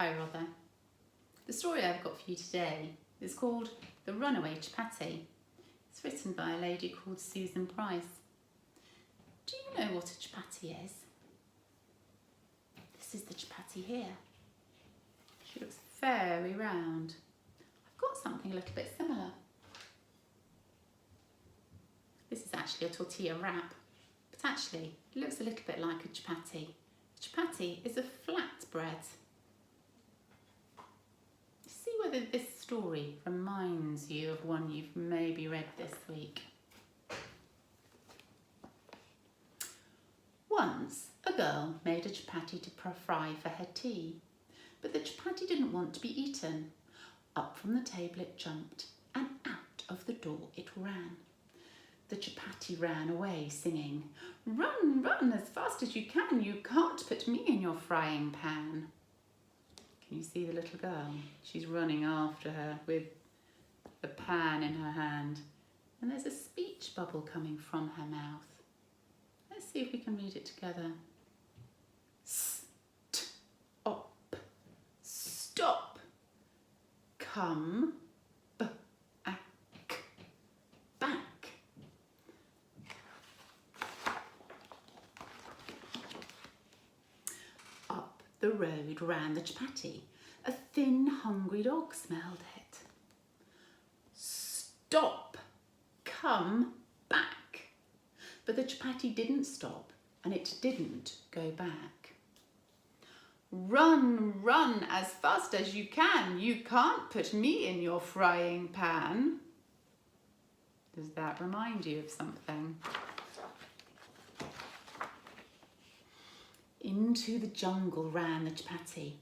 Hi Rother. The story I've got for you today is called The Runaway Chapati. It's written by a lady called Susan Price. Do you know what a chapati is? This is the chapati here. She looks very round. I've got something a little bit similar. This is actually a tortilla wrap, but actually it looks a little bit like a chapati. A chapati is a flatbread. See whether this story reminds you of one you've maybe read this week. Once, a girl made a chapati to fry for her tea, but the chapati didn't want to be eaten. Up from the table it jumped, and out of the door it ran. The chapati ran away, singing, "Run, run as fast as you can, you can't put me in your frying pan." Can you see the little girl? She's running after her with the pan in her hand, and there's a speech bubble coming from her mouth. Let's see if we can read it together. Stop, stop, come back, back. Up the road ran the chapati. A thin, hungry dog smelled it. Stop, come back. But the chapati didn't stop, and it didn't go back. Run, run as fast as you can. You can't put me in your frying pan. Does that remind you of something? Into the jungle ran the chapati.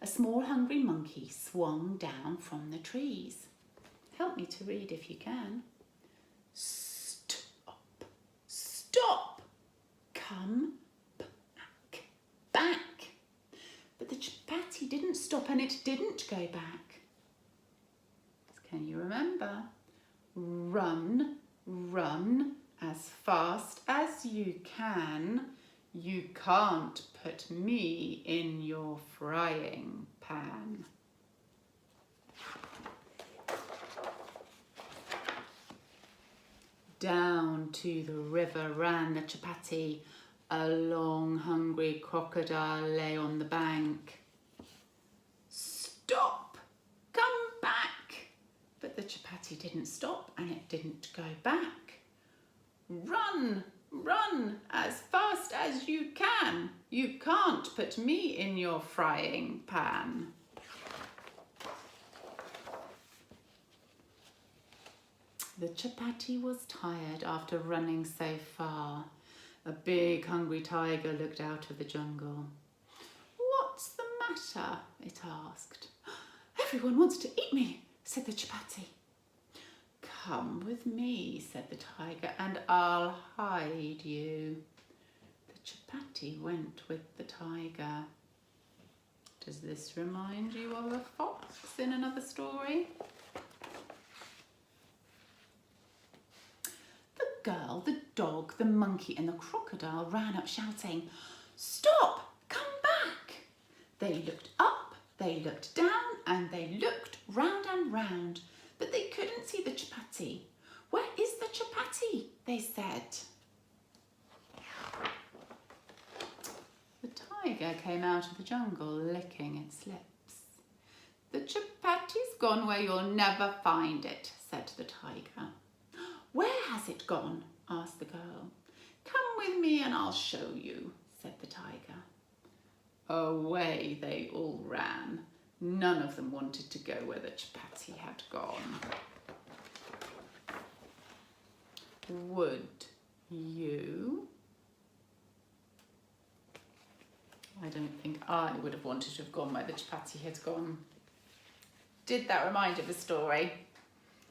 A small hungry monkey swung down from the trees. Help me to read if you can. Stop, stop, come back, back. But the chapati didn't stop and it didn't go back. Can you remember? Run, run as fast as you can. You can't put me in your frying pan. Down to the river ran the chapati. A long, hungry crocodile lay on the bank. Stop! Come back! But the chapati didn't stop and it didn't go back. Run! Run as fast as you can. You can't put me in your frying pan. The chapati was tired after running so far. A big hungry tiger looked out of the jungle. "What's the matter?" it asked. "Everyone wants to eat me," said the chapati. "Come with me," said the tiger, "and I'll hide you." The chapati went with the tiger. Does this remind you of a fox in another story? The girl, the dog, the monkey and the crocodile ran up shouting, "Stop! Come back!" They looked up, they looked down, and they looked round and round, but they couldn't see the chapati. "Where is the chapati?" they said. The tiger came out of the jungle licking its lips. "The chapati's gone where you'll never find it," said the tiger. "Where has it gone?" asked the girl. "Come with me and I'll show you," said the tiger. Away they all ran. None of them wanted to go where the chapati had gone. Would you? I don't think I would have wanted to have gone where the chapati had gone. Did that remind you of a story?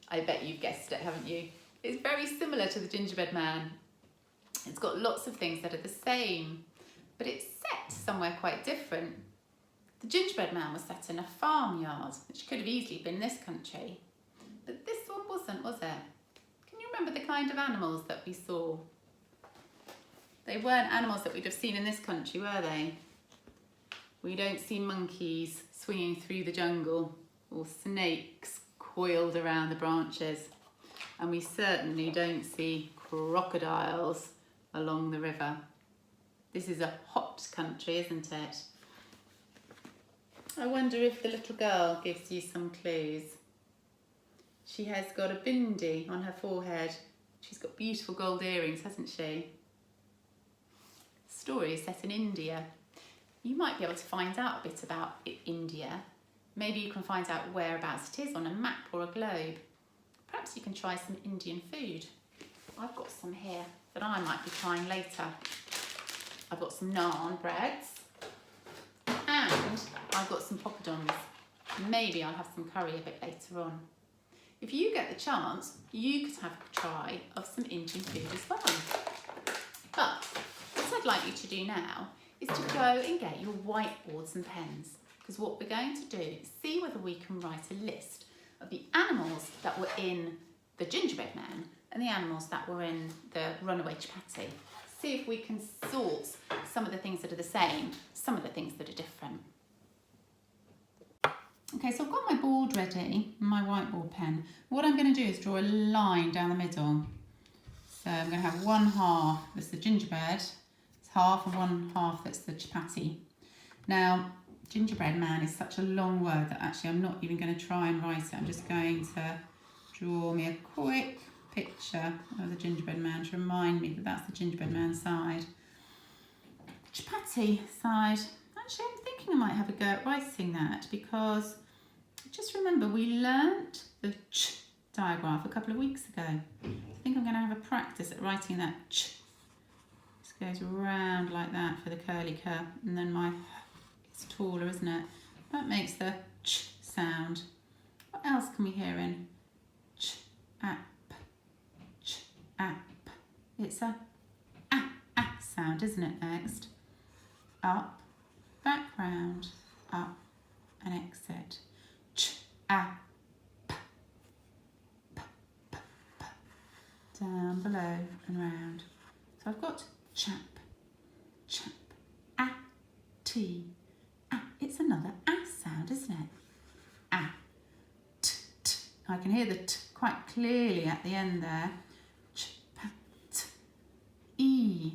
I bet you've guessed it, haven't you? It's very similar to the gingerbread man. It's got lots of things that are the same, but it's set somewhere quite different. The gingerbread man was set in a farmyard, which could have easily been this country. But this one wasn't, was it? Can you remember the kind of animals that we saw? They weren't animals that we'd have seen in this country, were they? We don't see monkeys swinging through the jungle or snakes coiled around the branches. And we certainly don't see crocodiles along the river. This is a hot country, isn't it? I wonder if the little girl gives you some clues. She has got a bindi on her forehead. She's got beautiful gold earrings, hasn't she? The story is set in India. You might be able to find out a bit about India. Maybe you can find out whereabouts it is on a map or a globe. Perhaps you can try some Indian food. I've got some here that I might be trying later. I've got some naan breads and I've got some poppadoms. Maybe I'll have some curry a bit later on. If you get the chance, you could have a try of some Indian food as well. But what I'd like you to do now is to go and get your whiteboards and pens, because what we're going to do is see whether we can write a list of the animals that were in the gingerbread man and the animals that were in the Runaway Chapati. See if we can sort some of the things that are the same, some of the things that are different. Okay, so I've got my board ready, my whiteboard pen. What I'm going to do is draw a line down the middle. So I'm going to have one half that's the gingerbread, it's half, and one half that's the chapati. Now, gingerbread man is such a long word that actually I'm not even going to try and write it. I'm just going to draw me a quick picture of the gingerbread man to remind me that that's the gingerbread man side. The chapati side, actually I'm thinking I might have a go at writing that, because just remember we learnt the ch diagraph a couple of weeks ago. I think I'm going to have a practice at writing that ch. This goes round like that for the curly cur, and then my it's taller, isn't it? That makes the ch sound. What else can we hear in ch app? Ch app. It's a sound, isn't it? Next, up, background, up, and exit. Ch app. Down below and round. So I've got chap, t. It's another sound, isn't it? T. I can hear the t quite clearly at the end there. E.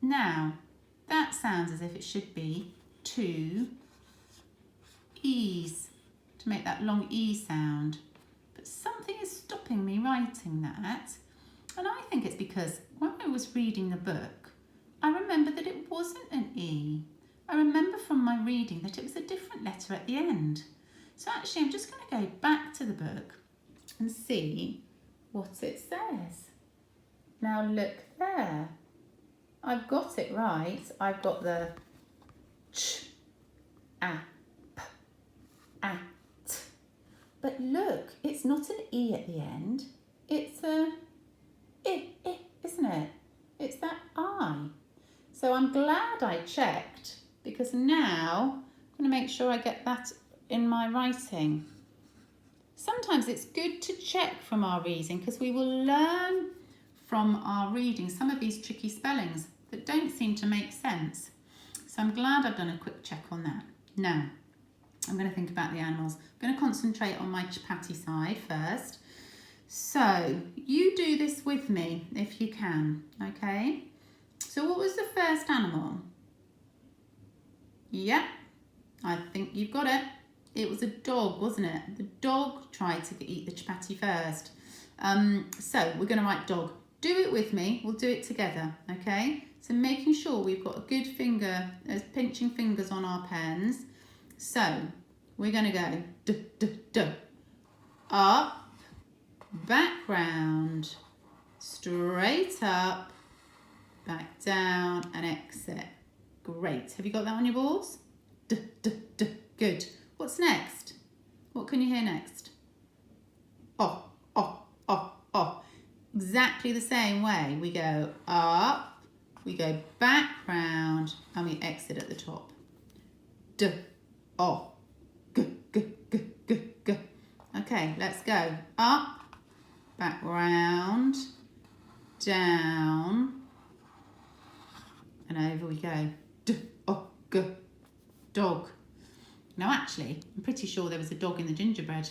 Now, that sounds as if it should be two E's to make that long E sound. But something is stopping me writing that. And I think it's because when I was reading the book, I remember that it wasn't an E. I remember from my reading that it was a different letter at the end. So actually I'm just going to go back to the book and see what it says. Now look there. I've got it right. I've got the ch, a, p, at. But look, it's not an E at the end. It's a I, isn't it? It's that I. So I'm glad I checked, because now I'm going to make sure I get that in my writing. Sometimes it's good to check from our reading, because we will learn from our reading some of these tricky spellings that don't seem to make sense. So I'm glad I've done a quick check on that. Now, I'm going to think about the animals. I'm going to concentrate on my chapati side first. So you do this with me if you can, okay? So what was the first animal? Yep, I think you've got it. It was a dog, wasn't it? The dog tried to eat the chapati first. So we're going to write dog. Do it with me. We'll do it together, okay? So making sure we've got a good finger, pinching fingers on our pens. So we're going to go d, up, background, straight up, back down, and exit. Great. Have you got that on your boards? D. Good. What's next? What can you hear next? Oh. Exactly the same way. We go up, we go background, and we exit at the top. D, oh, g. Okay, let's go. Up, back round, down, and over we go. D, oh, g. dog. Now actually, I'm pretty sure there was a dog in the gingerbread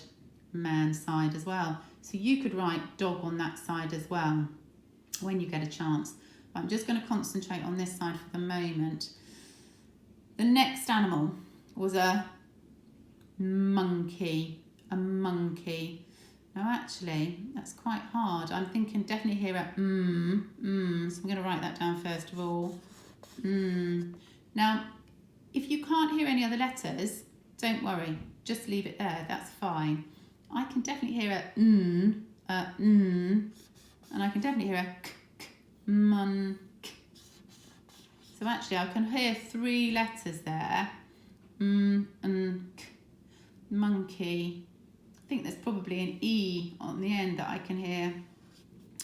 man side as well. So you could write dog on that side as well when you get a chance. But I'm just going to concentrate on this side for the moment. The next animal was a monkey. A monkey. Now actually, that's quite hard. I'm thinking definitely here at so I'm going to write that down first of all. Now, if you can't hear any other letters, don't worry. Just leave it there. That's fine. I can definitely hear and I can definitely hear a k, monk. So actually, I can hear 3 letters there. And k, monkey. I think there's probably an E on the end that I can hear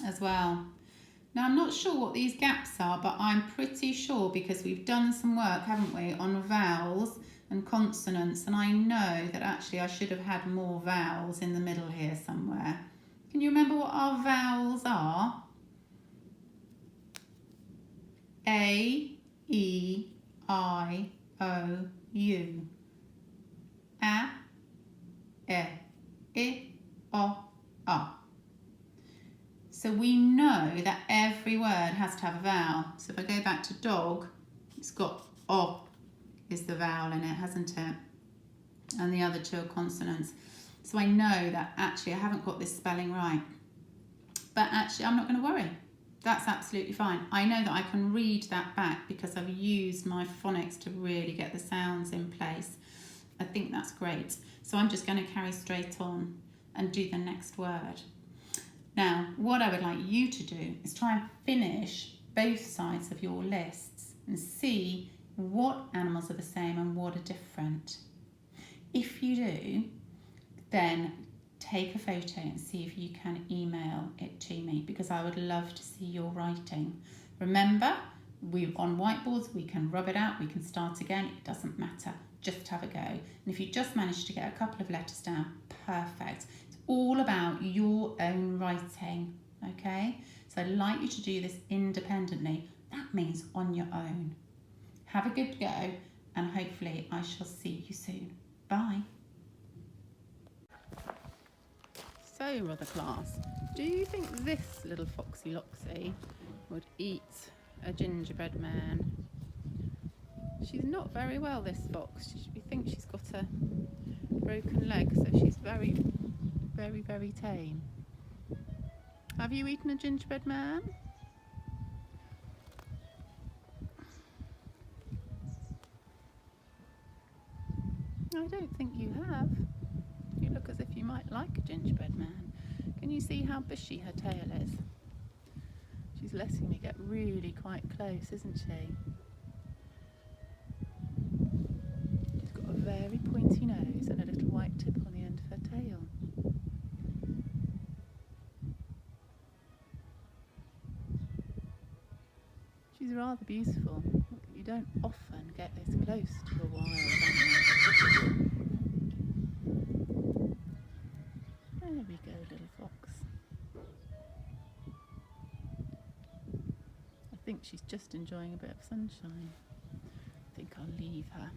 as well. Now, I'm not sure what these gaps are, but I'm pretty sure because we've done some work, haven't we, on vowels and consonants, and I know that actually I should have had more vowels in the middle here somewhere. Can you remember what our vowels are? A, E, I, O, U. A, E, I, O. So we know that every word has to have a vowel. So if I go back to dog, it's got O is the vowel in it, hasn't it? And the other 2 are consonants. So I know that actually I haven't got this spelling right. But actually I'm not going to worry. That's absolutely fine. I know that I can read that back because I've used my phonics to really get the sounds in place. I think that's great. So I'm just going to carry straight on and do the next word. Now, what I would like you to do is try and finish both sides of your lists and see what animals are the same and what are different. If you do, then take a photo and see if you can email it to me because I would love to see your writing. Remember, on whiteboards, we can rub it out, we can start again, it doesn't matter. Just have a go. And if you just manage to get a couple of letters down, perfect. It's all about your own writing, okay? So I'd like you to do this independently. That means on your own. Have a good go, and hopefully I shall see you soon. Bye. So, Rother class, do you think this little Foxy Loxy would eat a gingerbread man? She's not very well, this fox. We think she's got a broken leg, so she's very, very, very tame. Have you eaten a gingerbread man? I don't think you have. You look as if you might like a gingerbread man. Can you see how bushy her tail is? She's letting me get really quite close, isn't she? She's got a very pointy nose and a little white tip on the end of her tail. She's rather beautiful. You don't often get this close to a wild animal. There we go, little fox. I think she's just enjoying a bit of sunshine. I think I'll leave her.